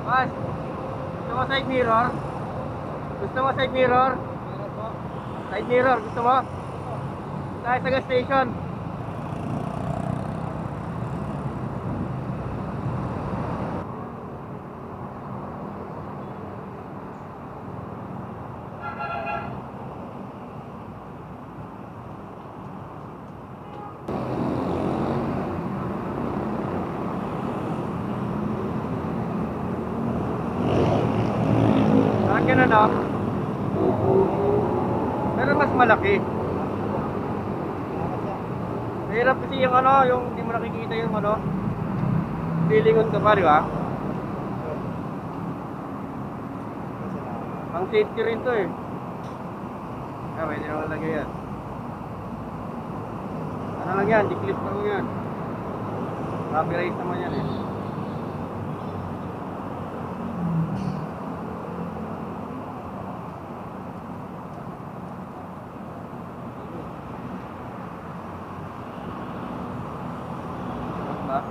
Mas, gusto mo side mirror? Gusto mo side mirror? Side mirror, gusto mo? Tayo sa gas station. Ganun no? Pero mas malaki. Mahirap kasi yung ano, yung hindi mo nakikita yung ano. Lilingon ka pa, di ba? Pang safety rin to eh. Ah, pwede naman lagay yan. Ano lang yan, di-clip lang yan. Copyright naman yan eh. Ba?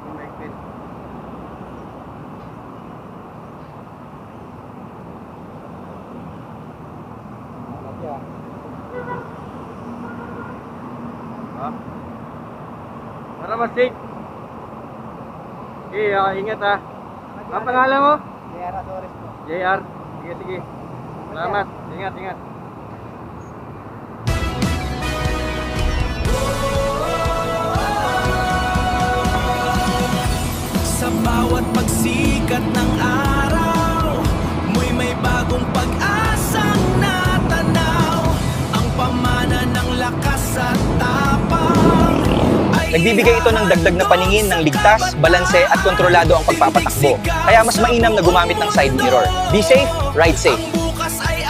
Connected. Ha? Para mas safe. Okay, ingat ha. Ang pangalan mo? JR Azores po. JR. Sige, sige. Salamat. Ingat, ingat. Sa bawat pagsikat ng araw, mo'y may bagong pag-asang natanaw. Ang pamana ng lakas at tapang. Nagbibigay ito ng dagdag na paningin ng ligtas, balanse at kontrolado ang pagpapatakbo. Kaya mas mainam na gumamit ng side mirror. Be safe, ride safe. Ang bukas ay